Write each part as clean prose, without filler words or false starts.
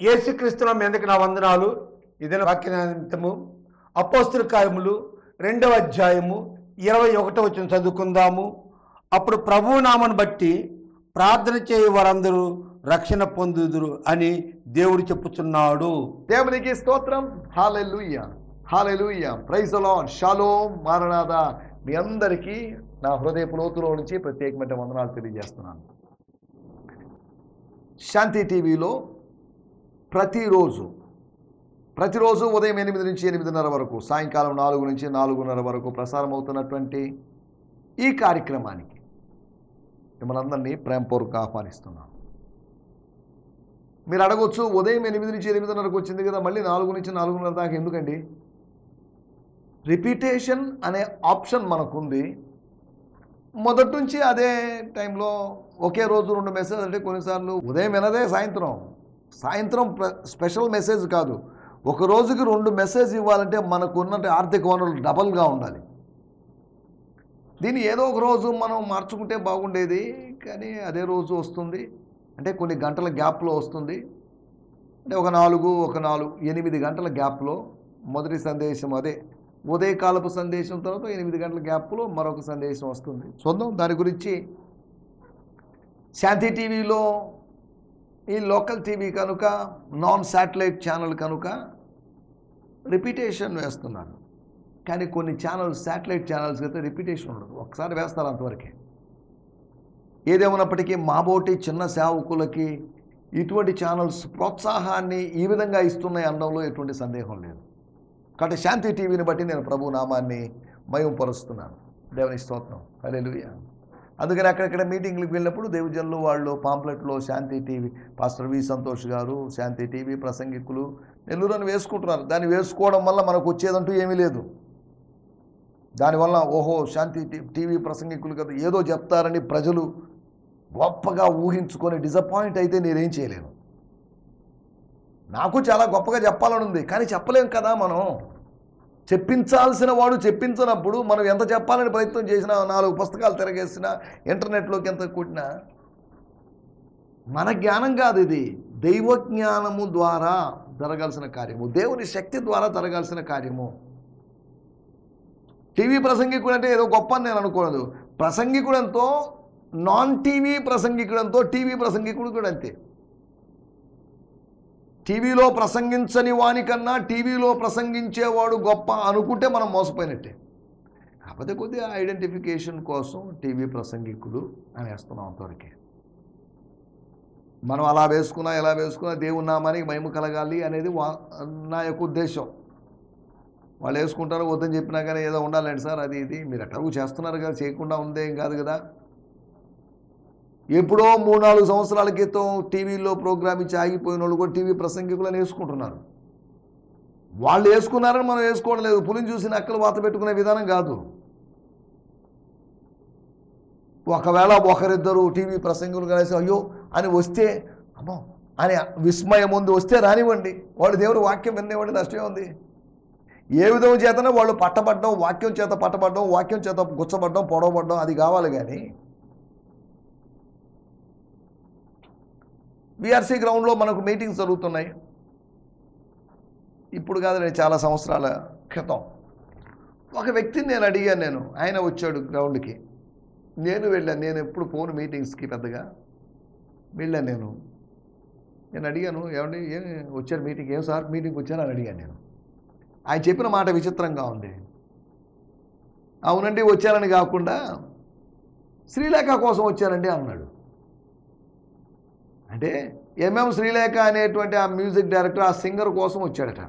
యేసుక్రీస్తుల మీదకి నా వందనాలు. ఇదే వాక్య నిమిత్తము అపోస్తల కార్యములు 2వ అధ్యాయము 21వ వచనం చదువుకుందాము. అప్పుడు ప్రభువు నామను బట్టి ప్రార్థన చేయు వారందరూ రక్షణ పొందుదురు అని దేవుడు చెప్పుచున్నాడు. దేవునికి స్తోత్రం. హల్లెలూయా, హల్లెలూయా, ప్రైజ్ ది లార్డ్. షాలోమ్, మారనాథా. మీ అందరికీ నా హృదయపు లోతులో నుంచి ప్రత్యేకమైన వందనాలు తెలియజేస్తున్నాను. శాంతి టీవీలో ప్రతిరోజు ఉదయం 8 నుంచి 8:30 వరకు, సాయంకాలం 4 నుంచి 4:30 వరకు ప్రసారం అవుతున్నటువంటి ఈ కార్యక్రమానికి మిమ్మల్ని అందరినీ ప్రేమపూర్వకంగా ఆహ్వానిస్తున్నాను. మీరు అడగొచ్చు, ఉదయం 8 నుంచి 8:30కు వచ్చింది కదా, మళ్ళీ 4 నుంచి 4:30 దాకా ఎందుకండి? రిపీటేషన్ అనే ఆప్షన్ మనకుంది. మొదటి నుంచి అదే టైంలో ఒకే రోజు 2 మెసేజ్ అంటే కొన్నిసార్లు ఉదయం వినదే సాయంత్రం స్పెషల్ మెసేజ్ కాదు. ఒక రోజుకి 2 మెసేజ్ ఇవ్వాలంటే మనకు ఉన్న ఆర్థిక వనరులు డబల్గా ఉండాలి. దీన్ని ఏదో ఒక రోజు మనం మార్చుకుంటే బాగుండేది, కానీ అదే రోజు వస్తుంది. అంటే కొన్ని గంటల గ్యాప్లో వస్తుంది. అంటే ఒక 8 గంటల గ్యాప్లో మొదటి సందేశం, అదే ఉదయకాలపు సందేశం తర్వాత 8 గంటల గ్యాప్లో మరొక సందేశం వస్తుంది. చూద్దాం దాని గురించి. శాంతి టీవీలో ఈ లోకల్ టీవీ కనుక, నాన్ శాటిలైట్ ఛానల్ కనుక రిపీటేషన్ వేస్తున్నారు. కానీ కొన్ని ఛానల్స్, శాటిలైట్ ఛానల్స్ అయితే రిపీటేషన్ ఉండదు, ఒకసారి వేస్తారు అంతవరకే. ఏదేమన్నప్పటికీ మాబోటి చిన్న సేవకులకి ఇటువంటి ఛానల్స్ ప్రోత్సాహాన్ని ఈ విధంగా ఇస్తున్నాయి అనడంలో ఎటువంటి సందేహం లేదు. కాబట్టి శాంతి టీవీని బట్టి నేను ప్రభు నామాన్ని మహిమపరుస్తున్నాను. దేవుని స్తోత్రం, హల్లెలూయా. అందుకని అక్కడక్కడ మీటింగ్లకు వెళ్ళినప్పుడు దేవజనులు వాళ్ళు పాంప్లెట్లో శాంతి టీవీ, పాస్టర్ వి సంతోష్ గారు, శాంతి టీవీ ప్రసంగికులు నెల్లూరు అని వేసుకుంటున్నారు. దాన్ని వేసుకోవడం వల్ల మనకు వచ్చేదంటూ ఏమీ లేదు. దానివల్ల ఓహో శాంతి టీవీ ప్రసంగికులు కదా ఏదో చెప్తారని ప్రజలు గొప్పగా ఊహించుకొని డిసప్పాయింట్ అయితే నేనేం చేయలేను. నాకు చాలా గొప్పగా చెప్పాలని ఉంది, కానీ చెప్పలేం కదా. మనం చెప్పించాల్సిన వాడు చెప్పించినప్పుడు మనం ఎంత చెప్పాలని ప్రయత్నం చేసినా, 4 పుస్తకాలు తిరగేసినా, ఇంటర్నెట్లోకి ఎంత కొట్టినా మన జ్ఞానం కాదు. ఇది దైవ జ్ఞానము ద్వారా జరగాల్సిన కార్యము, దేవుని శక్తి ద్వారా జరగాల్సిన కార్యము. టీవీ ప్రసంగికుడు అంటే ఏదో గొప్ప అని నేను అనుకోలేదు. ప్రసంగికుడంతో, నాన్ టీవీ ప్రసంగికుడంతో టీవీ ప్రసంగికుడు కూడా అంతే. టీవీలో ప్రసంగించని వానికన్నా టీవీలో ప్రసంగించేవాడు గొప్ప అనుకుంటే మనం మోసపోయినట్టే. కాకపోతే కొద్దిగా ఐడెంటిఫికేషన్ కోసం టీవీ ప్రసంగికుడు అని వేస్తున్నాం అంతవరకే. మనం అలా వేసుకున్నా ఎలా వేసుకున్నా దేవుని నామానికి మహిమ కలగాలి అనేది నా యొక్క ఉద్దేశం. వాళ్ళు వేసుకుంటారో వద్దని చెప్పినా కానీ ఏదో ఉండాలండి సార్, అది ఇది మీరు ఎట్లాగూ చేస్తున్నారు కదా, చేయకుండా ఉందేం కాదు కదా. ఎప్పుడో 3-4 సంవత్సరాల క్రితం టీవీలో ప్రోగ్రామ్ ఇచ్చి ఆగిపోయిన వాళ్ళు కూడా టీవీ ప్రసంగికులను వేసుకుంటున్నారు. వాళ్ళు వేసుకున్నారని మనం వేసుకోవడం లేదు. పులిని చూసి నక్కలు వాత పెట్టుకునే విధానం కాదు. ఒకవేళ ఒకరిద్దరు టీవీ ప్రసంగికులు కలిసి అయ్యో అని వస్తే, అమ్మో అని విస్మయం ముందు వస్తే రానివ్వండి, వాడు దేవుడు వాక్యం వినేవాడి నష్టమే ఉంది. ఏ విధం చేతనే వాళ్ళు పట్టబడ్డం, వాక్యం చేత పట్టబడ్డం, వాక్యం చేత గుచ్చబడ్డం, పొడవబడ్డం అది కావాలి. కానీ విఆర్సీ గ్రౌండ్లో మనకు మీటింగ్స్ జరుగుతున్నాయి. ఇప్పుడు కాదు, నేను చాలా సంవత్సరాల క్రితం ఒక వ్యక్తిని నేను అడిగాను. ఆయన వచ్చాడు గ్రౌండ్కి, నేను వెళ్ళాను. నేను ఎప్పుడు పోను మీటింగ్స్కి, పెద్దగా వెళ్ళాను. నేను అడిగాను, ఏమండి ఏం వచ్చారు మీటింగ్, ఏం సార్ మీటింగ్కి వచ్చాను అని అడిగాను నేను. ఆయన చెప్పిన మాట విచిత్రంగా ఉంది. అవునండి వచ్చానని కాకుండా శ్రీలేఖ కోసం వచ్చానండి అన్నాడు. అంటే ఎంఎం శ్రీలేఖ అనేటువంటి ఆ మ్యూజిక్ డైరెక్టర్, ఆ సింగర్ కోసం వచ్చాడట.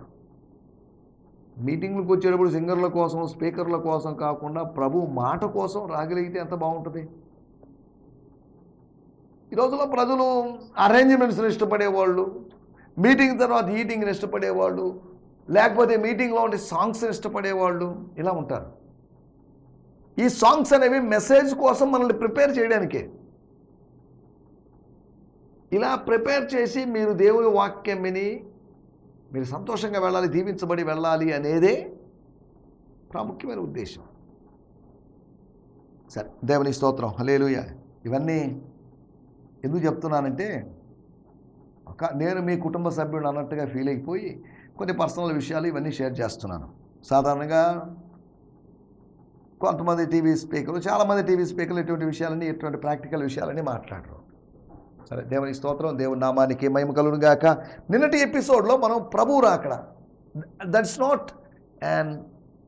మీటింగ్లకు వచ్చేటప్పుడు సింగర్ల కోసం, స్పీకర్ల కోసం కాకుండా ప్రభు మాట కోసం రాగలిగితే ఎంత బాగుంటుంది. ఈ రోజుల్లో ప్రజలు అరేంజ్మెంట్స్ని ఇష్టపడేవాళ్ళు, మీటింగ్ తర్వాత ఈటింగ్ని ఇష్టపడేవాళ్ళు, లేకపోతే మీటింగ్లో ఉండే సాంగ్స్ని ఇష్టపడేవాళ్ళు ఇలా ఉంటారు. ఈ సాంగ్స్ అనేవి మెసేజ్ కోసం మనల్ని ప్రిపేర్ చేయడానికే. ఇలా ప్రిపేర్ చేసి మీరు దేవుని వాక్యం విని మీరు సంతోషంగా వెళ్ళాలి, దీవించబడి వెళ్ళాలి అనేదే ప్రాముఖ్యమైన ఉద్దేశం. సరే, దేవుని స్తోత్రం, హల్లెలూయా. ఇవన్నీ ఎందుకు చెప్తున్నానంటే నేను మీ కుటుంబ సభ్యుడు అన్నట్టుగా ఫీల్ అయిపోయి కొన్ని పర్సనల్ విషయాలు ఇవన్నీ షేర్ చేస్తున్నాను. సాధారణంగా కొంతమంది టీవీ స్పీకర్లు, చాలామంది టీవీ స్పీకర్లు ఎటువంటి విషయాలని, ఎటువంటి ప్రాక్టికల్ విషయాలని మాట్లాడరు. సరే, దేవుని స్తోత్రం, దేవుని నామానికి మహిమ కలుగును గాక. నిన్నటి ఎపిసోడ్లో మనం ప్రభువు రాకడ, దట్స్ నాట్ అండ్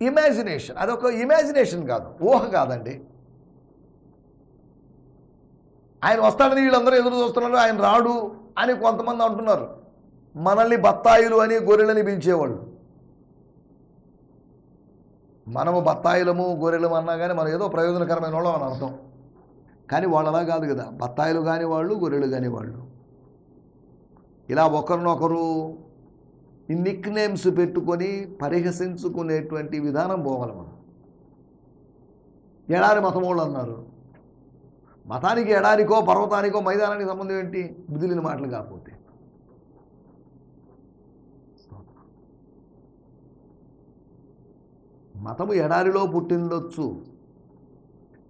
ఇమాజినేషన్, అదొక ఇమాజినేషన్ కాదు, ఊహ కాదండి. ఆయన వస్తాడని వీళ్ళందరూ ఎదురు చూస్తున్నారు, ఆయన రాడు అని కొంతమంది అంటున్నారు. మనల్ని బత్తాయిలు అని, గొర్రెలని పిలిచేవాళ్ళు. మనము బత్తాయిలము గొర్రెలము అన్నా కానీ మనం ఏదో ప్రయోజనకరమైన వాళ్ళం అని అర్థం. కానీ వాళ్ళు అలా కాదు కదా, బత్తాయిలు కాని వాళ్ళు, గొర్రెలు కాని వాళ్ళు. ఇలా ఒకరినొకరు ఈ నిక్ నేమ్స్ పెట్టుకొని పరిహసించుకునేటువంటి విధానం పోవాలి మనం. ఎడారి మతం వాళ్ళు అన్నారు. మతానికి ఎడారికో పర్వతానికో మైదానానికి సంబంధం ఏంటి? బుద్ధిలేని మాటలు కాకపోతే. మతము ఎడారిలో పుట్టిండొచ్చు,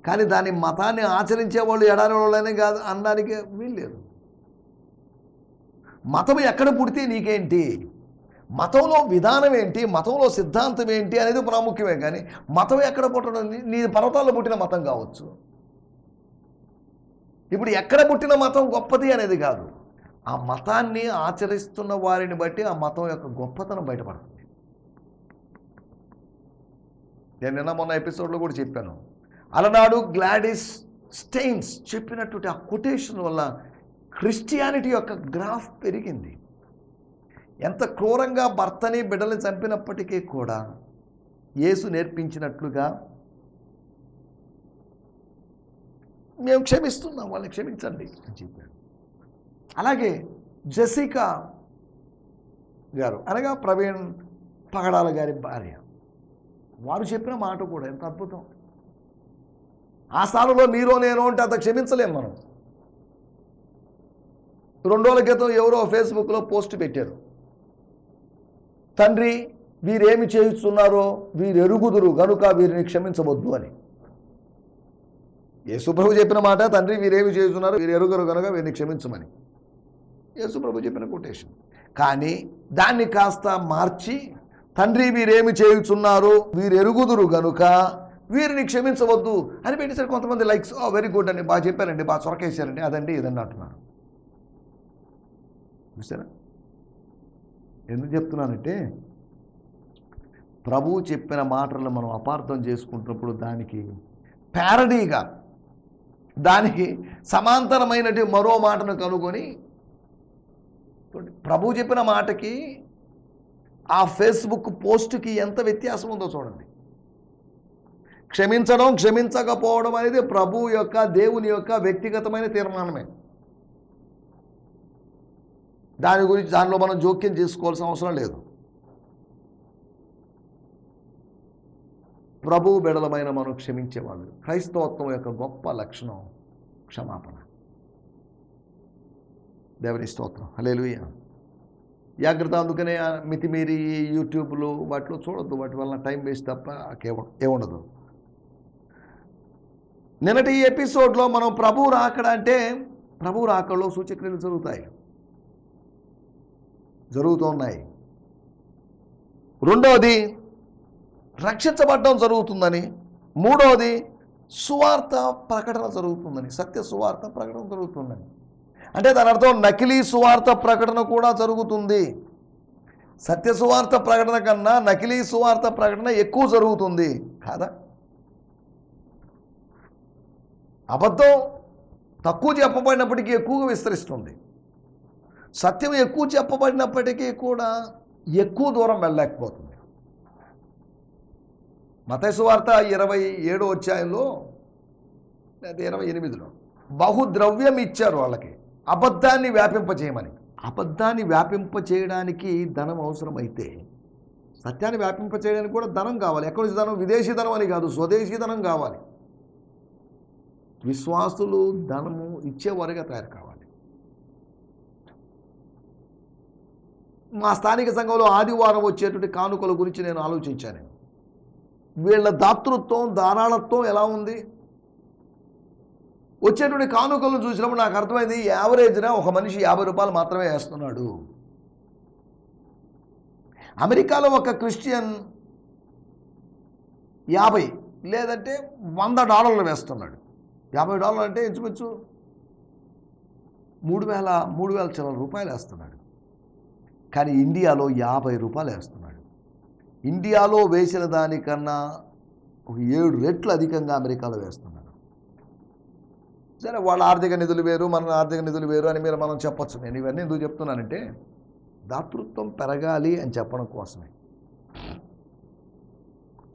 కానీ దాని మతాన్ని ఆచరించే వాళ్ళు ఎడారి వాళ్ళనే కాదు అనడానికి వీల్లేదు. మతం ఎక్కడ పుడితే నీకేంటి, మతంలో విధానం ఏంటి, మతంలో సిద్ధాంతం ఏంటి అనేది ప్రాముఖ్యమే. కానీ మతం ఎక్కడ పుట్టడం, నీ పర్వతాల్లో పుట్టిన మతం కావచ్చు. ఇప్పుడు ఎక్కడ పుట్టిన మతం గొప్పది అనేది కాదు, ఆ మతాన్ని ఆచరిస్తున్న వారిని బట్టి ఆ మతం యొక్క గొప్పతనం బయటపడుతుంది. నేను నిన్న మొన్న ఎపిసోడ్లో కూడా చెప్పాను. అలనాడు గ్లాడిస్ స్టెయిన్స్ చెప్పినటువంటి ఆ కొటేషన్ వల్ల క్రిస్టియానిటీ యొక్క గ్రాఫ్ పెరిగింది. ఎంత క్రూరంగా భర్తని బిడ్డల్ని చంపినప్పటికీ కూడా యేసు నేర్పించినట్లుగా మేము క్షమిస్తున్నాం, వాళ్ళని క్షమించండి అని చెప్పాడు. అలాగే జెసికా గారు అనగా ప్రవీణ్ పగడాల గారి భార్య, వారు చెప్పిన మాట కూడా ఎంత అద్భుతం. ఆ స్థానంలో మీరో నేను అంటే అంత క్షమించలేం మనం. 2 రోజుల క్రితం ఎవరో ఫేస్బుక్లో పోస్ట్ పెట్టారు, తండ్రి వీరేమి చేస్తున్నారో వీరు ఎరుగుదురు గనుక వీరిని క్షమించవద్దు అని. యేసుప్రభు చెప్పిన మాట, తండ్రి వీరేమి చేస్తున్నారు వీరు ఎరుగురు కనుక వీరిని క్షమించమని యేసుప్రభు చెప్పిన కొటేషన్. కానీ దాన్ని కాస్త మార్చి తండ్రి వీరేమి చేయుచున్నారు వీరు ఎరుగుదురు గనుక వీరిని క్షమించవద్దు అని పెట్టేసరికి కొంతమంది లైక్స్, వెరీ గుడ్ అండి, బాగా చెప్పారండి, బాగా చొరకేశారండి, అదండి ఇదండి అంటున్నారు. చూసారా? ఎందుకు చెప్తున్నానంటే ప్రభువు చెప్పిన మాటలను మనం అపార్థం చేసుకుంటున్నప్పుడు దానికి ప్యారడీగా, దానికి సమాంతరమైనటువంటి మరో మాటను కనుగొని, ప్రభువు చెప్పిన మాటకి ఆ ఫేస్బుక్ పోస్ట్కి ఎంత వ్యత్యాసం ఉందో చూడండి. క్షమించడం క్షమించకపోవడం అనేది ప్రభువు యొక్క, దేవుని యొక్క వ్యక్తిగతమైన తీర్మానమే. దాని గురించి దానిలో మనం జోక్యం చేసుకోవాల్సిన అవసరం లేదు. ప్రభువు బిడలమైన మనం క్షమించేవాళ్ళు. క్రైస్తవత్వం యొక్క గొప్ప లక్షణం క్షమాపణ. దేవుని స్తోత్రం, హల్లెలూయా. జాగ్రత్త. అందుకనే మితిమీరి యూట్యూబ్లు వాటిలో చూడొద్దు, వాటి వలన టైం వేస్ట్ తప్ప ఏముండదు. నిన్నటి ఈ ఎపిసోడ్లో మనం ప్రభువు రాకడ అంటే, ప్రభువు రాకడలో సూచక్రియలు జరుగుతున్నాయి. రెండవది రక్షించబడడం జరుగుతుందని, మూడవది సువార్త ప్రకటన జరుగుతుందని, సత్య సువార్త ప్రకటన జరుగుతుందని. అంటే దాని అర్థం నకిలీ సువార్త ప్రకటన కూడా జరుగుతుంది. సత్య సువార్త ప్రకటన కన్నా నకిలీ సువార్త ప్రకటన ఎక్కువ జరుగుతుంది కాదా? అబద్ధం తక్కువ చెప్పబడినప్పటికీ ఎక్కువగా విస్తరిస్తుంది. సత్యం ఎక్కువ చెప్పబడినప్పటికీ కూడా ఎక్కువ దూరం వెళ్ళలేకపోతుంది. మత్తయి సువార్త 27వ అధ్యాయంలో లేదా 28లో బహుద్రవ్యం ఇచ్చారు వాళ్ళకి, అబద్ధాన్ని వ్యాపింపచేయమని. అబద్ధాన్ని వ్యాపింపచేయడానికి ధనం అవసరమైతే సత్యాన్ని వ్యాపింపచేయడానికి కూడా ధనం కావాలి. ఎక్కడి నుంచి ధనం? విదేశీ ధనం అని కాదు, స్వదేశీ ధనం కావాలి. విశ్వాసులు ధనము ఇచ్చేవారుగా తయారు కావాలి. మా స్థానిక సంఘంలో ఆదివారం వచ్చేటువంటి కానుకల గురించి నేను ఆలోచించాను. వీళ్ళ దాతృత్వం, ధారాళత్వం ఎలా ఉంది? వచ్చేటువంటి కానుకలను చూసినప్పుడు నాకు అర్థమైంది యావరేజ్న ఒక మనిషి 50 రూపాయలు మాత్రమే వేస్తున్నాడు. అమెరికాలో ఒక క్రిస్టియన్ 50 లేదంటే $100 వేస్తున్నాడు. $50 అంటే ఇంచుమించు 3,000 చిల్లర రూపాయలు వేస్తున్నాడు. కానీ ఇండియాలో 50 రూపాయలు వేస్తున్నాడు. ఇండియాలో వేసిన దానికన్నా ఒక 7 రెట్లు అధికంగా అమెరికాలో వేస్తున్నాడు. సరే, వాళ్ళ ఆర్థిక నిధులు వేరు, మన ఆర్థిక నిధులు వేరు అని మనం చెప్పచ్చు. నేను ఇవన్నీ ఎందుకు చెప్తున్నానంటే దాతృత్వం పెరగాలి అని చెప్పడం కోసమే.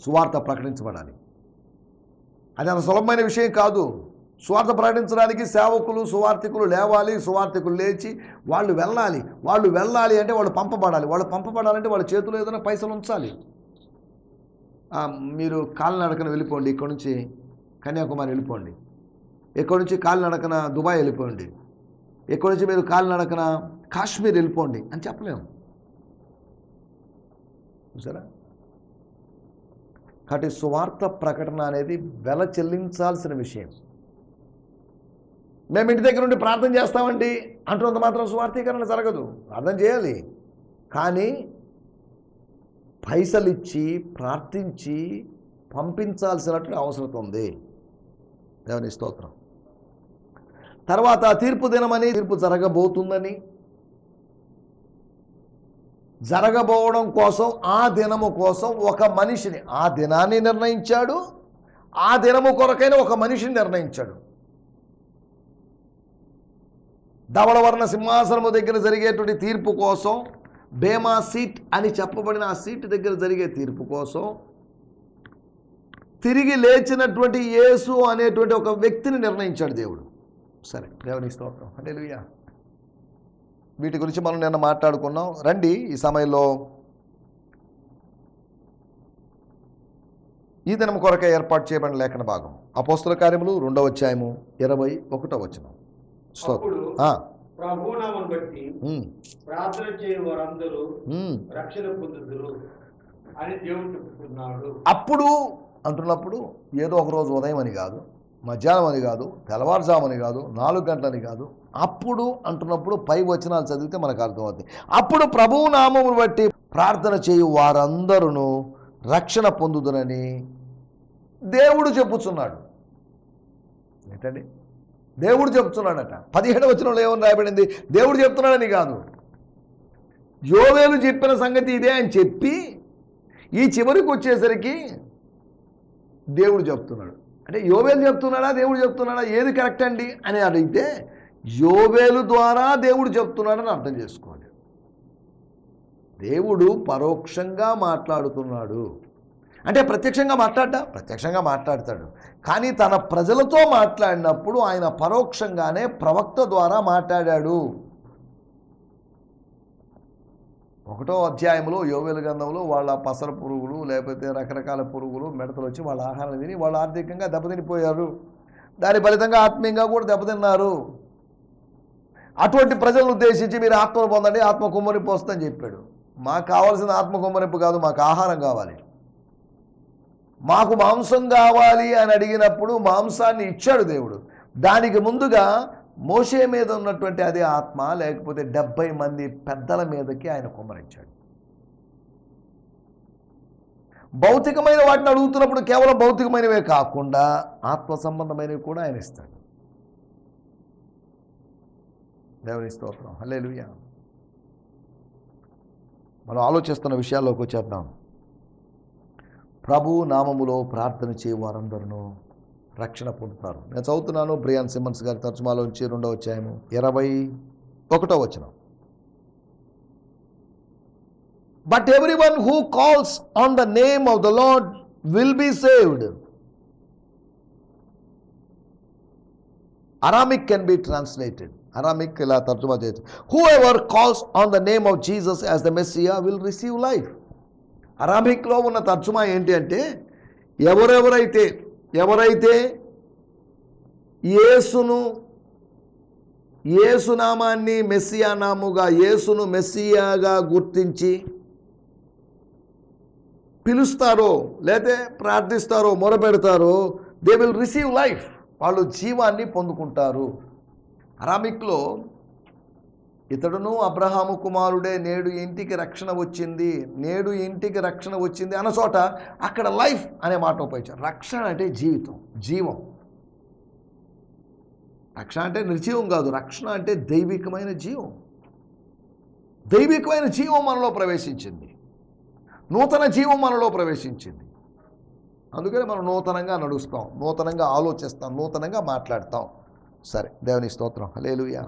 సువార్త ప్రకటించబడాలి. అది అంత సులభమైన విషయం కాదు. సువార్త ప్రకటించడానికి సేవకులు, సువార్థికులు లేవాలి. సువార్థికులు లేచి వాళ్ళు వెళ్ళాలి అంటే వాళ్ళు పంపబడాలి. వాళ్ళు పంపబడాలంటే వాళ్ళ చేతిలో ఏదైనా పైసలు ఉంచాలి. మీరు కాలినడకన వెళ్ళిపోండి, ఇక్కడ నుంచి కన్యాకుమారి వెళ్ళిపోండి, ఇక్కడ నుంచి కాలినడకన దుబాయ్ వెళ్ళిపోండి, ఇక్కడ నుంచి మీరు కాలినడకన కాశ్మీర్ వెళ్ళిపోండి అని చెప్పలేము. చూసారా? కాబట్టి సువార్త ప్రకటన అనేది వెల చెల్లించాల్సిన విషయం. మేము ఇంటి దగ్గర నుండి ప్రార్థన చేస్తామండి అంటున్నంత మాత్రం సువార్థీకరణ జరగదు. ప్రార్థన చేయాలి, కానీ పైసలు ఇచ్చి ప్రార్థించి పంపించాల్సినటువంటి అవసరం ఉంది. దేవుని స్తోత్రం. తర్వాత తీర్పు దినమని, తీర్పు జరగబోతుందని, జరగబోవడం కోసం ఆ దినము కోసం ఒక మనిషిని, ఆ దినాన్ని నిర్ణయించాడు. ఆ దినము కొరకైన ఒక మనిషిని నిర్ణయించాడు. ధవళవర్ణ సింహాసనము దగ్గర జరిగేటువంటి తీర్పు కోసం, బేమా సీట్ అని చెప్పబడిన ఆ సీట్ దగ్గర జరిగే తీర్పు కోసం తిరిగి లేచినటువంటి యేసు అనేటువంటి ఒక వ్యక్తిని నిర్ణయించాడు దేవుడు. సరే, దేవుని స్తోత్రం. హల్లెలూయా. వీటి గురించి మనం నిన్న మాట్లాడుకున్నాం. రండి ఈ సమయంలో ఈ దినం కొరకే ఏర్పాటు చేయబడిన లేఖన భాగం అపోస్తల కార్యములు 2వ అధ్యాయము 21వ వచనం. ప్రభునామమును బట్టి ప్రార్థన చేయు వారందరూ రక్షణ పొందుదురు అని దేవుడు చెప్తున్నాడు. అప్పుడు అంటున్నప్పుడు ఏదో ఒక రోజు ఉదయం అని కాదు, మధ్యాహ్నం అని కాదు, తెల్లవారుజామని కాదు, 4 గంటలని కాదు. అప్పుడు అంటున్నప్పుడు పై వచనాలు చదివితే మనకు అర్థమవుతుంది. అప్పుడు ప్రభువు నామమును బట్టి ప్రార్థన చేయు వారందరూ రక్షణ పొందుదురని దేవుడు చెప్పుచున్నాడు. ఏంటండి? దేవుడు చెప్తున్నాడట. 17వ వచనంలో ఏమని రాయబడింది? దేవుడు చెప్తున్నాడని కాదు, యోవేలు చెప్పిన సంగతి ఇదే అని చెప్పి ఈ చివరికి వచ్చేసరికి దేవుడు చెప్తున్నాడు. అంటే యోవేలు చెప్తున్నాడా, దేవుడు చెప్తున్నాడా, ఏది కరెక్ట్ అండి అని అడిగితే యోవేలు ద్వారా దేవుడు చెప్తున్నాడని అర్థం చేసుకోవాలి. దేవుడు పరోక్షంగా మాట్లాడుతున్నాడు. అంటే ప్రత్యక్షంగా మాట్లాడతాడు. కానీ తన ప్రజలతో మాట్లాడినప్పుడు ఆయన పరోక్షంగానే ప్రవక్త ద్వారా మాట్లాడాడు. 1వ అధ్యాయంలో యోవేలు గ్రంథంలో వాళ్ళ పసర పురుగులు లేకపోతే రకరకాల పురుగులు మిడతలు వచ్చి వాళ్ళ ఆహారం తిని వాళ్ళు ఆర్థికంగా దెబ్బతినిపోయారు. దాని ఫలితంగా ఆత్మీయంగా కూడా దెబ్బతిన్నారు. అటువంటి ప్రజలను ఉద్దేశించి మీరు ఆత్మను పొందండి, ఆత్మ కుమ్మరింపు వస్తుందని చెప్పాడు. మాకు కావాల్సిన ఆత్మ కుమ్మరింపు కాదు, మాకు ఆహారం కావాలి. మాకు మాంసం కావాలి అని అడిగినప్పుడు మాంసాన్ని ఇచ్చాడు దేవుడు. దానికి ముందుగా మోషే మీద ఉన్నటువంటి అదే ఆత్మ లేకపోతే 70 మంది పెద్దల మీదకి ఆయన కుమ్మరించాడు. భౌతికమైన వాటిని అడుగుతున్నప్పుడు కేవలం భౌతికమైనవే కాకుండా ఆత్మ సంబంధమైనవి కూడా ఆయన ఇస్తాడు. దేవుని స్తోత్రం. హల్లెలూయా. మనం ఆలోచిస్తున్న విషయాల్లోకి వచ్చేద్దాం. ప్రభు నామములో ప్రార్థన చేయు వారందరూ రక్షణ పొందుతారు. నేను చదువుతున్నాను బ్రియాన్ సిమ్మన్స్ గారి తర్జుమాలోంచి 2వ అధ్యాయము 21వ వచనం. But everyone who calls on the name of the Lord will be saved. Aramaic can be translated. Aramaic ఇలా తర్జుమా చేయొచ్చు. Whoever calls on the name of Jesus as the Messiah will receive life. అరామిక్లో ఉన్న తర్జుమా ఏంటి అంటే ఎవరైతే యేసునామాన్ని Messiah నాముగా, యేసును మెస్సియాగా గుర్తించి పిలుస్తారో లేతే ప్రార్థిస్తారో మొరపెడతారో దే విల్ రిసీవ్ లైఫ్. వాళ్ళు జీవాన్ని పొందుకుంటారు. అరామిక్లో ఇతడును అబ్రహాము కుమారుడే, నేడు ఇంటికి రక్షణ వచ్చింది, నేడు ఇంటికి రక్షణ వచ్చింది అన్న చోట అక్కడ లైఫ్ అనే మాట ఉపయోగించారు. రక్షణ అంటే జీవితం, జీవం. రక్షణ అంటే నిర్జీవం కాదు, రక్షణ అంటే దైవికమైన జీవం. దైవికమైన జీవం మనలో ప్రవేశించింది, నూతన జీవం మనలో ప్రవేశించింది. అందుకని మనం నూతనంగా నడుస్తాం, నూతనంగా ఆలోచిస్తాం, నూతనంగా మాట్లాడతాం. సరే, దేవుని స్తోత్రం, హల్లెలూయా.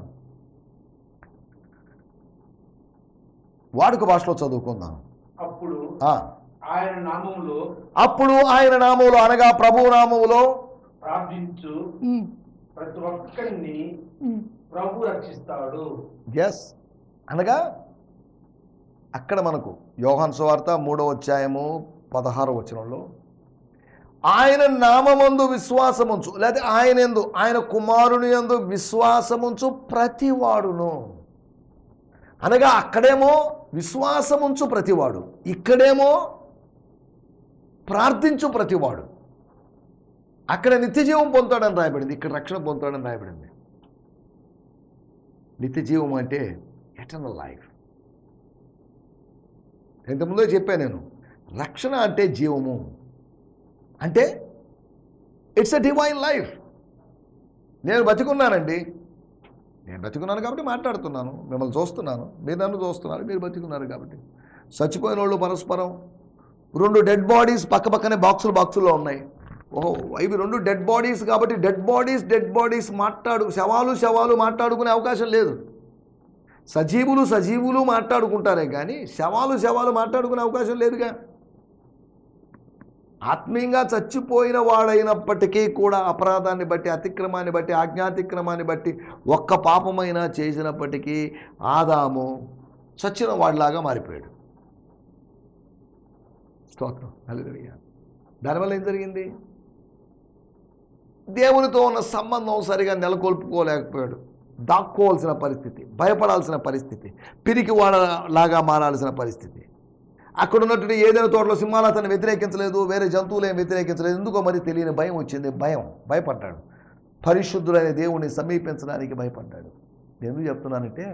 వాడుక భాషలో చదువుకుందాం. అప్పుడు ఆ, ఆయన నామములో అప్పుడు ఆయన నామములో అనగా ప్రభువు నామములో ప్రార్థించు ప్రతి ఒక్కరిని ప్రభు రక్షిస్తాడు. ఎస్, అనగా అక్కడ మనకు యోహాను సువార్త 3వ అధ్యాయము 16వ వచనంలో ఆయన నామమందు విశ్వాసముంచు, లేదా ఆయన యందు, ఆయన కుమారుని యందు విశ్వాసముంచు ప్రతివాడును. అనగా అక్కడేమో విశ్వాసముంచు ప్రతివాడు, ఇక్కడేమో ప్రార్థించు ప్రతివాడు. అక్కడ నిత్యజీవం పొందుతాడని రాయబడింది, ఇక్కడ రక్షణ పొందుతాడని రాయబడింది. నిత్యజీవం అంటే ఎటర్నల్ లైఫ్. ఇంతకుముందే చెప్పాను నేను, రక్షణ అంటే జీవము, అంటే ఇట్స్ ఎ డివైన్ లైఫ్. నేను బతికున్నానండి, నేను బతికున్నాను కాబట్టి మాట్లాడుతున్నాను, మిమ్మల్ని చూస్తున్నాను, మీరు నన్ను చూస్తున్నారు, మీరు బతికున్నారు కాబట్టి. చచ్చిపోయిన వాళ్ళు పరస్పరం 2 డెడ్ బాడీస్ పక్క పక్కనే బాక్సుల్లో ఉన్నాయి. ఓహో, ఇవి 2 డెడ్ బాడీస్ కాబట్టి డెడ్ బాడీస్ శవాలు మాట్లాడుకునే అవకాశం లేదు. సజీవులు మాట్లాడుకుంటారే కానీ శవాలు మాట్లాడుకునే అవకాశం లేదుగా. ఆత్మీయంగా చచ్చిపోయిన వాడైనప్పటికీ కూడా అపరాధాన్ని బట్టి, అతిక్రమాన్ని బట్టి, ఆజ్ఞాతిక్రమాన్ని బట్టి ఒక్క పాపమైనా చేసినప్పటికీ ఆదాము చచ్చిన వాడిలాగా మారిపోయాడు. స్తోత్రం, హల్లెలూయా. దానివల్ల ఏం జరిగింది? దేవునితో ఉన్న సంబంధం సరిగా నెలకొల్పుకోలేకపోయాడు. దాక్కోవాల్సిన పరిస్థితి, భయపడాల్సిన పరిస్థితి, పిరికి వాడలాగా మారాల్సిన పరిస్థితి. అక్కడ ఉన్నటువంటి ఏదైనా తోటలో సింహాలు అతను వ్యతిరేకించలేదు, వేరే జంతువులు ఏం వ్యతిరేకించలేదు. ఎందుకో మరి తెలియని భయం వచ్చింది. భయపడ్డాడు. పరిశుద్ధుడైన దేవుణ్ణి సమీపించడానికి భయపడ్డాడు. ఎందుకు చెప్తున్నానంటే,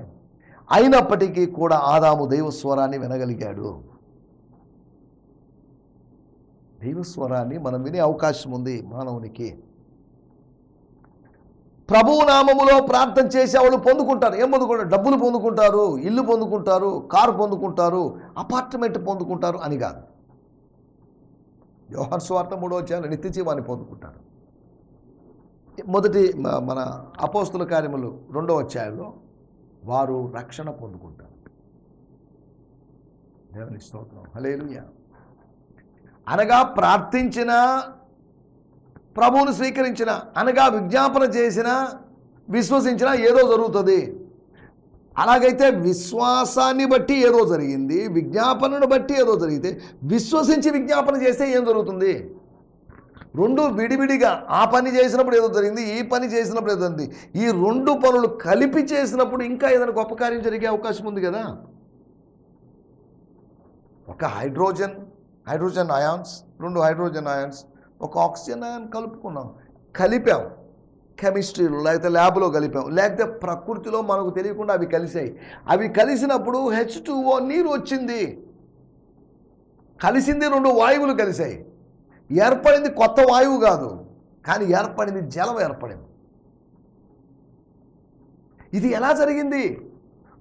అయినప్పటికీ కూడా ఆదాము దైవస్వరాన్ని వినగలిగాడు. దైవస్వరాన్ని మనం వినే అవకాశం ఉంది మానవునికి. ప్రభువు నామములో ప్రార్థన చేసేవాళ్ళు పొందుకుంటారు. ఏం పొందుకుంటారు? డబ్బులు పొందుకుంటారు, ఇల్లు పొందుకుంటారు, కారు పొందుకుంటారు, అపార్ట్మెంట్ పొందుకుంటారు అని కాదు. యోహాను సువార్త 3వ అధ్యాయంలో నిత్య జీవాన్ని పొందుకుంటారు. మొదటి మన అపోస్తుల కార్యములు 2వ అధ్యాయంలో వారు రక్షణ పొందుకుంటారు. దేవునికి స్తోత్రం, హల్లెలూయా. అనగా ప్రార్థించిన, ప్రభువును స్వీకరించిన, అనగా విజ్ఞాపన చేసిన, విశ్వసించిన ఏదో జరుగుతుంది. అలాగైతే విశ్వాసాన్ని బట్టి ఏదో జరిగింది, విజ్ఞాపనను బట్టి ఏదో జరిగితే విశ్వసించి విజ్ఞాపన చేస్తే ఏం జరుగుతుంది? 2 విడివిడిగా ఆ పని చేసినప్పుడు ఏదో జరిగింది, ఈ పని చేసినప్పుడు ఏదో జరిగింది. ఈ 2 పనులు కలిపి చేసినప్పుడు ఇంకా ఏదైనా గొప్ప కార్యం జరిగే అవకాశం ఉంది కదా. ఒక హైడ్రోజన్ అయాన్స్, 2 హైడ్రోజన్ అయాన్స్, ఒక ఆక్సిజన్ అయాన్ కలిపాం కెమిస్ట్రీలో, లేకపోతే ల్యాబ్లో కలిపాం, లేకపోతే ప్రకృతిలో మనకు తెలియకుండా అవి కలిసాయి. అవి కలిసినప్పుడు H2O నీరు వచ్చింది. కలిసింది 2 వాయువులు కలిసాయి. ఏర్పడింది కొత్త వాయువు కాదు, కానీ ఏర్పడింది జలం ఏర్పడింది. ఇది ఎలా జరిగింది?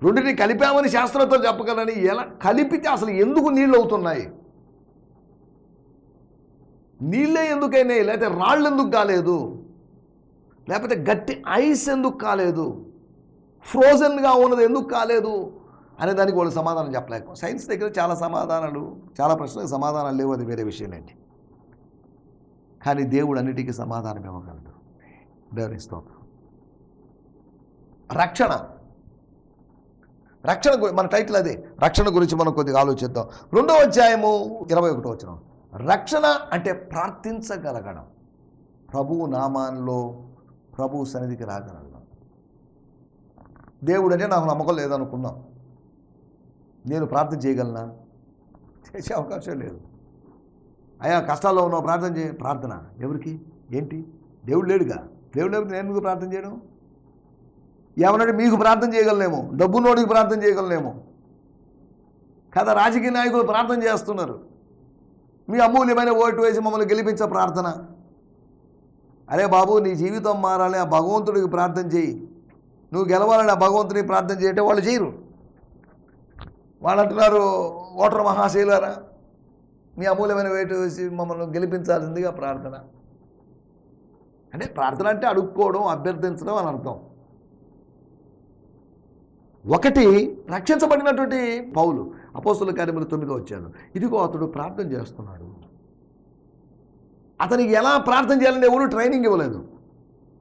2ని కలిపామని శాస్త్రవేత్తలు చెప్పగలని, ఎలా కలిపితే అసలు ఎందుకు నీళ్ళు అవుతున్నాయి? నీళ్ళే ఎందుకైనాయి? లేకపోతే రాళ్ళు ఎందుకు కాలేదు? లేకపోతే గట్టి ఐస్ ఎందుకు కాలేదు? ఫ్రోజన్గా ఉన్నది ఎందుకు కాలేదు అనే దానికి వాళ్ళు సమాధానం చెప్పలేక, సైన్స్ దగ్గర చాలా ప్రశ్నలకు సమాధానాలు లేవు, అది వేరే విషయం ఏంటి. కానీ దేవుడు అన్నిటికీ సమాధానం ఇవ్వగలడు. దేవుని స్తోత్రం. రక్షణ మన టైటిల్ అదే, రక్షణ గురించి మనం కొద్దిగా ఆలోచిద్దాం. 2వ అధ్యాయము 21వ వచనం. రక్షణ అంటే ప్రార్థించగలగడం, ప్రభువు నామాల్లో ప్రభువు సన్నిధికి రాగలగడం. దేవుడు అంటే నాకు నమ్మకం లేదనుకుందాం, నేను ప్రార్థన చేయగలనా? చేసే అవకాశం లేదు. అయ్యా కష్టాల్లో ఉన్నావు, ప్రార్థన ప్రార్థన ఎవరికి? ఏంటి? దేవుడు లేడుగా. దేవుడు లేకపోతే నేను ఎందుకు ప్రార్థన చేయడం? ఏమన్నాడు? మీకు ప్రార్థన చేయగలనేమో, డబ్బున్నోడికి ప్రార్థన చేయగలనేమో కదా. రాజకీయ నాయకులు ప్రార్థన చేస్తున్నారు, మీ అమూల్యమైన ఓటు వేసి మమ్మల్ని గెలిపించే ప్రార్థన. అరే బాబు, నీ జీవితం మారాలి, ఆ భగవంతుడికి ప్రార్థన చేయి. నువ్వు గెలవాలని ఆ భగవంతుడికి ప్రార్థన చేయటం వాళ్ళు చేయరు. వాళ్ళు అంటున్నారు, ఓటర్ మహాశైలారా, మీ అమూల్యమైన ఓటు వేసి మమ్మల్ని గెలిపించాల్సిందిగా ప్రార్థన. అంటే ప్రార్థన అంటే అడుక్కోవడం, అభ్యర్థించడం అని అర్థం. ఒకటి రక్షించబడినటువంటి పౌలు అపోస్తలుల కార్యములు 9వ అధ్యాయం, ఇదిగో అతడు ప్రార్థన చేస్తున్నాడు. అతనికి ఎలా ప్రార్థన చేయాలని ఎవరు ట్రైనింగ్ ఇవ్వలేదు.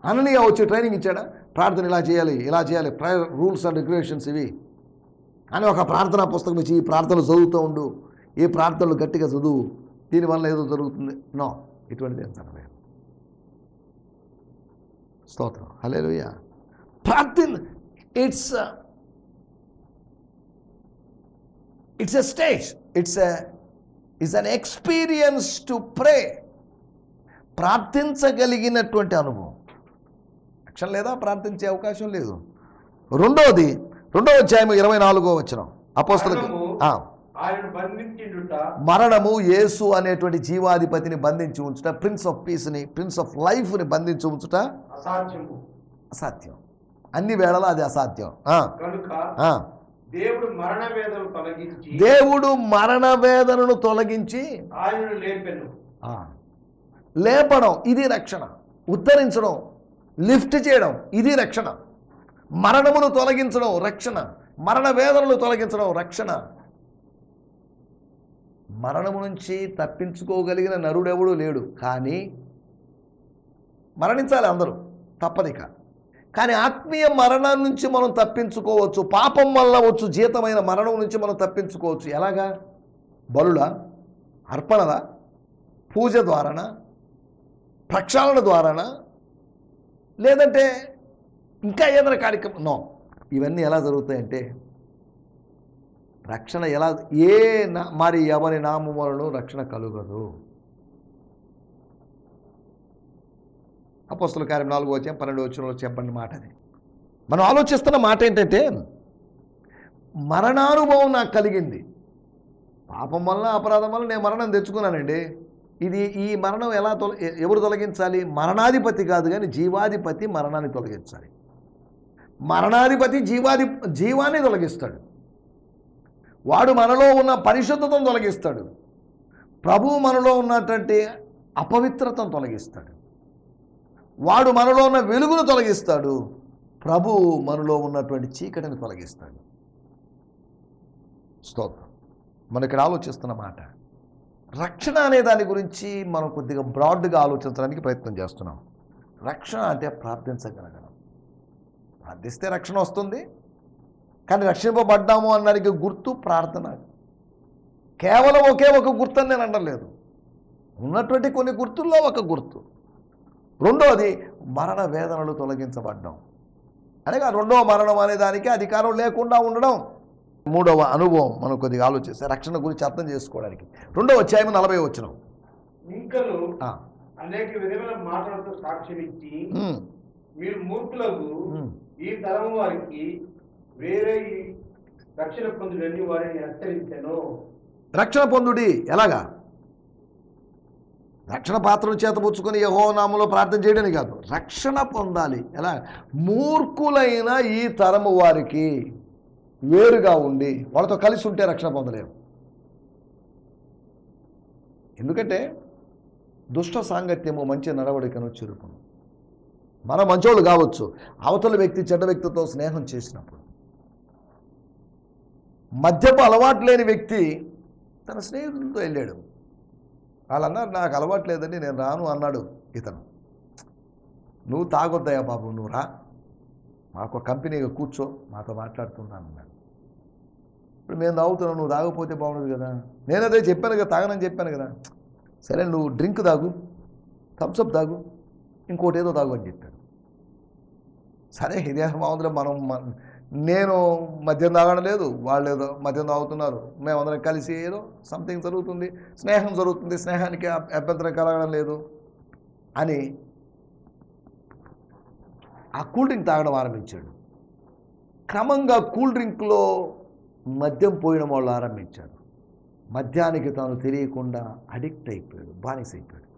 అననీయ వచ్చి ట్రైనింగ్ ఇచ్చాడా? ప్రార్థన ఇలా చేయాలి, ఇలా చేయాలి, ప్రేయర్ రూల్స్ అండ్ రెగ్యులేషన్స్ ఇవి అని ఒక ప్రార్థనా పుస్తకం ఇచ్చి ఈ ప్రార్థనలు చదువుతూ ఉండు, ఈ ప్రార్థనలు గట్టిగా చదువు, దీనివల్ల ఏదో జరుగుతుంది. నో, ఇటువంటిది ఏం జరగలేదు. స్తోత్రం, హల్లెలూయా. ప్రార్థన it's a stage, it's an experience to pray. ప్రార్థించగలిగినటువంటి అనుభవం. రక్షణ లేదా, ప్రార్థించే అవకాశం లేదు. రెండవ అధ్యాయం 24వ వచనం, అపోస్తలులకు మరణము యేసు అనేటువంటి జీవాధిపతిని బంధించి ఉంచుట, ప్రిన్స్ ఆఫ్ పీస్ని, ప్రిన్స్ ఆఫ్ లైఫ్ని బంధించి ఉంచుట అసాధ్యం. అన్ని వేళలా అది అసాధ్యం. దేవుడు మరణ వేదనను తొలగించి ఆయనను లేపెను. లేపడం ఇది రక్షణ. ఉద్ధరించడం, లిఫ్ట్ చేయడం ఇది రక్షణ. మరణమును తొలగించడం రక్షణ. మరణ వేదనలు తొలగించడం రక్షణ. మరణము నుంచి తప్పించుకోగలిగిన నరుడెవడూ లేడు. కానీ మరణించాలి అందరూ, తప్పదిక. కానీ ఆత్మీయ మరణం నుంచి మనం తప్పించుకోవచ్చు. పాపం వల్ల వచ్చు జీతమైన మరణం నుంచి మనం తప్పించుకోవచ్చు. ఎలాగా? బలుల, అర్పణల, పూజ ద్వారానా, ప్రక్షాళన ద్వారానా, లేదంటే ఇంకా ఏదైనా కార్యక్రమం? నో. ఇవన్నీ ఎలా జరుగుతాయంటే, రక్షణ ఎలా, మరి ఎవరి నామములను రక్షణ కలుగదు. అపోస్తలుల కార్యం 4వ అధ్యాయం 12వ వచనంలో చెప్పండి మాట. అది మనం ఆలోచిస్తున్న మాట ఏంటంటే, మరణానుభవం నాకు కలిగింది. పాపం వల్ల, అపరాధం వల్ల నేను మరణం తెచ్చుకున్నానండి. ఈ మరణం ఎవరు తొలగించాలి? మరణాధిపతి కాదు, కానీ జీవాధిపతి మరణాన్ని తొలగించాలి. మరణాధిపతి జీవాన్ని తొలగిస్తాడు. వాడు మనలో ఉన్న పరిశుద్ధతను తొలగిస్తాడు. ప్రభువు మనలో ఉన్నటువంటి అపవిత్రతను తొలగిస్తాడు. వాడు మనలో ఉన్న వెలుగును తొలగిస్తాడు. ప్రభువు మనలో ఉన్నటువంటి చీకటిని తొలగిస్తాడు. స్తోత్రం. మనం ఇక్కడ ఆలోచిస్తున్న మాట రక్షణ అనే దాని గురించి మనం కొద్దిగా బ్రాడ్గా ఆలోచించడానికి ప్రయత్నం చేస్తున్నాం. రక్షణ అంటే ప్రార్థించగలగడం. ప్రార్థిస్తే రక్షణ వస్తుంది. కానీ రక్షింపబడ్డాము అన్నానికి గుర్తు ప్రార్థన. కేవలం ఒకే ఒక గుర్తు అని నేను అనలేదు, ఉన్నటువంటి కొన్ని గుర్తుల్లో ఒక గుర్తు. రెండవది మరణ వేదనలు తొలగించబడ్డం, అనగా రెండవ మరణం అనే దానికి అధికారం లేకుండా ఉండడం. మూడవ అనుభవం మనం కొద్దిగా ఆలోచిస్తే రక్షణ గురించి అర్థం చేసుకోవడానికి 2వ అధ్యాయం 40వ వచనం. ఇంకను అనేక విధమైన మాటలతో సాక్ష్యం ఇచ్చి మీరు మూర్ఖులకు ఈ తరం వారికి వేరే రక్షణ పొందుడని వారిని హెచ్చరించాను. రక్షణ పొందుడి ఎలాగా? రక్షణ పాత్రను చేతపుచ్చుకొని యెహోవా నామములో ప్రార్థన చేయడానికి కాదు, రక్షణ పొందాలి. ఎలా? మూర్ఖులైన ఈ తరము వారికి వేరుగా ఉండి వాళ్ళతో కలిసి ఉంటే రక్షణ పొందలేము. ఎందుకంటే దుష్ట సాంగత్యము మంచి నడవడికను చెరుపును. మనం మంచోళ్ళు కావచ్చు, అవతల వ్యక్తి చెడ్డ వ్యక్తితో స్నేహం చేసినప్పుడు. మద్యపు అలవాటు లేని వ్యక్తి తన స్నేహితులతో వెళ్ళాడు. వాళ్ళు అన్నారు, నాకు అలవాటు లేదండి, నేను రాను అన్నాడు. ఇతను, నువ్వు తాగొద్దయా బాబు, నువ్వు రా, మాకు కంపెనీగా కూర్చో, మాతో మాట్లాడుతున్నాను అన్నాడు. ఇప్పుడు మేము తాగుతున్నావు, నువ్వు తాగకపోతే బాగుండదు కదా. నేను అదే చెప్పాను కదా, తాగనని చెప్పాను కదా. సరే నువ్వు డ్రింక్ తాగు, థమ్స్అప్ తాగు, ఇంకోటి ఏదో తాగు అని చెప్పాడు. సరే ఇదే మామూలుగా నేను మద్యం తాగడం లేదు, వాళ్ళు ఏదో మద్యం తాగుతున్నారు, మేమందరం కలిసి ఏదో సంథింగ్ జరుగుతుంది, స్నేహం జరుగుతుంది, స్నేహానికి అభ్యంతరం కలగడం లేదు అని ఆ కూల్ డ్రింక్ తాగడం ఆరంభించాడు. క్రమంగా కూల్ డ్రింక్లో మద్యం పోయడం వాళ్ళు ఆరంభించారు. మద్యానికి తాను తెలియకుండా అడిక్ట్ అయిపోయాడు, బానిస అయిపోయాడు.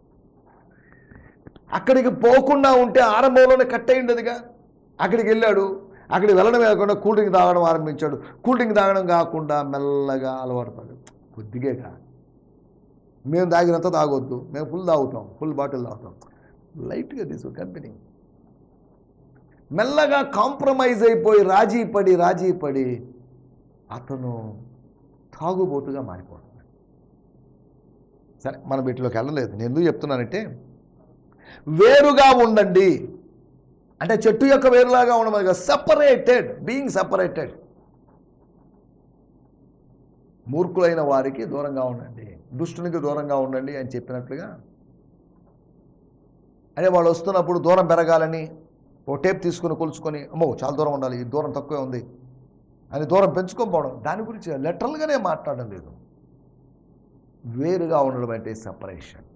అక్కడికి పోకుండా ఉంటే ఆరంభంలోనే కట్ అయ్యిండదుగా. అక్కడికి వెళ్ళాడు, అక్కడికి వెళ్ళడం కాకుండా కూల్ డ్రింక్ తాగడం ఆరంభించాడు. కూల్ డ్రింక్ తాగడం కాకుండా మెల్లగా అలవాటు పడ్డాడు. కొద్దిగా మేము తాగినంత తాగొద్దు, మేము ఫుల్ తాగుతాం, ఫుల్ బాటిల్ తాగుతాం, లైట్గా తీసు కంపెనీ. మెల్లగా కాంప్రమైజ్ అయిపోయి రాజీ పడి అతను తాగుబోతుగా మారిపోతున్నాడు. సరే, మనం వీటిలోకి వెళ్ళలేదు. నేను ఎందుకు చెప్తున్నానంటే, వేరుగా ఉండండి అంటే చెట్టు యొక్క వేరులాగా ఉండమని, సెపరేటెడ్, బీయింగ్ సెపరేటెడ్. మూర్ఖులైన వారికి దూరంగా ఉండండి, దుష్టునికి దూరంగా ఉండండి అని చెప్పినట్లుగా. అదే వాళ్ళు వస్తున్నప్పుడు దూరం పెరగాలని ఓ టేప్ తీసుకుని కొలుచుకొని, అమ్మో చాలా దూరం ఉండాలి, ఈ దూరం తక్కువే ఉంది అని దూరం పెంచుకోకపోవడం, దాని గురించి లిటరల్గానే మాట్లాడడం లేదు. వేరుగా ఉండడం అంటే సెపరేషన్.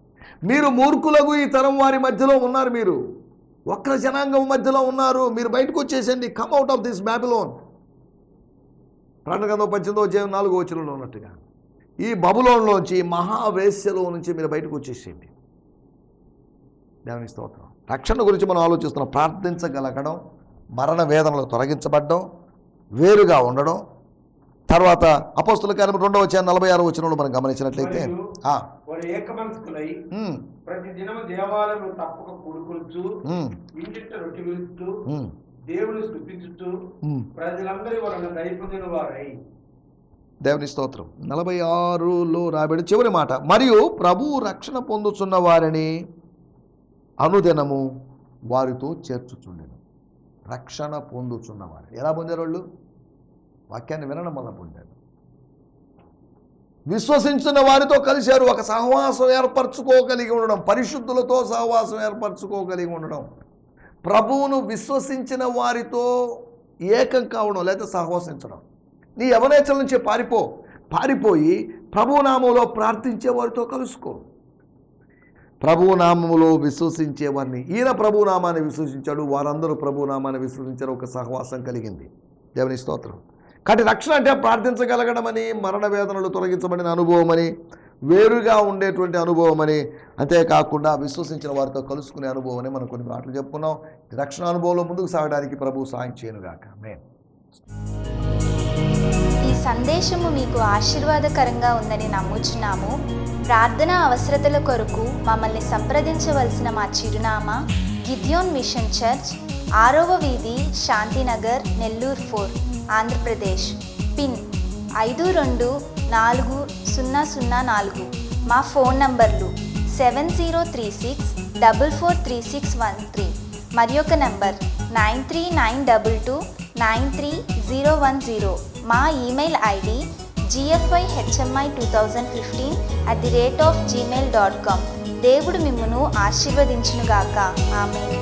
మీరు మూర్ఖులకు ఈ తరం వారి మధ్యలో ఉన్నారు, మీరు ఒక్క జనాంగం మధ్యలో ఉన్నారు, మీరు బయటకు వచ్చేసండి. Come out of this Babylon. ప్రకటన 18:4 ఉన్నట్టుగా ఈ బబులోన్లోంచి, మహావేశ్యలో నుంచి మీరు బయటకు వచ్చేసేయండి. దేవుని స్తోత్రం. రక్షణ గురించి మనం ఆలోచిస్తున్నాం. ప్రార్థించగలగడం, మరణ వేదనలకు తొలగించబడడం, వేరుగా ఉండడం. తర్వాత అపోస్తుల కార్యం 2:46 మనం గమనించినట్లయితే, వారు ఏకమనస్కులై ప్రతి దినము దేవాలయంలో తప్పక కూడుకొనుచు, ఇంటిట రొట్టె విరుస్తూ, దేవుని స్తుతించుచు, ప్రజలందరి వలన దయ పొందిన వారై. దేవుని స్తోత్రం. 46లో రాబడి చివరి మాట, మరియు ప్రభువు రక్షణ పొందుతున్న వారిని అనుదినము వారితో చేర్చుచుండెను. రక్షణ పొందుతున్నవారు ఎలా పొందారు? వాళ్ళు వాక్యాన్ని వినడం వల్ల పొందారు. విశ్వసించిన వారితో కలిశారు, ఒక సహవాసం ఏర్పరచుకోగలిగి ఉండడం, పరిశుద్ధులతో సహవాసం ఏర్పరచుకోగలిగి ఉండడం, ప్రభువును విశ్వసించిన వారితో ఏకం కావడం లేదా సహవాసించడం. నీ యవనేచ్చల నుంచి పారిపోయి ప్రభునామంలో ప్రార్థించే వారితో కలుసుకో. ప్రభునామములో విశ్వసించే వారిని, ఈయన ప్రభునామాన్ని విశ్వసించాడు, వారందరూ ప్రభునామాన్ని విశ్వసించారు, ఒక సహవాసం కలిగింది. దేవుని స్తోత్రం. కాబట్టి రక్షణ అంటే ప్రార్థించగలగడమని, మరణ వేదనలు తొలగించబడిన అనుభవం అని, వేరుగా ఉండేటువంటి అనుభవం అని, అంతేకాకుండా విశ్వసించిన వారితో కలుసుకునే అనుభవం అని మనం కొన్ని మాటలు చెప్పుకున్నాం. రక్షణ అనుభవంలో ముందుకు సాగడానికి ప్రభువు సాయం చేయనుగాక. ఆమేన్. ఈ సందేశము మీకు ఆశీర్వాదకరంగా ఉందని నమ్ముచున్నాము. ప్రార్థన అవసరతల కొరకు మమ్మల్ని సంప్రదించవలసిన మా చిరునామా గిద్యోన్ మిషన్ చర్చ్, 6వ వీధి, శాంతినగర్, నెల్లూరు 4, ఆంధ్రప్రదేశ్. పిన్ 524004. మా ఫోన్ నంబర్లు 7036443613 మరి ఒక నంబర్ 9392293010. మా ఈమెయిల్ ఐడి gfihmi2015@gmail.com. దేవుడు మిమ్మును ఆశీర్వదించునుగాక. ఆమేన్.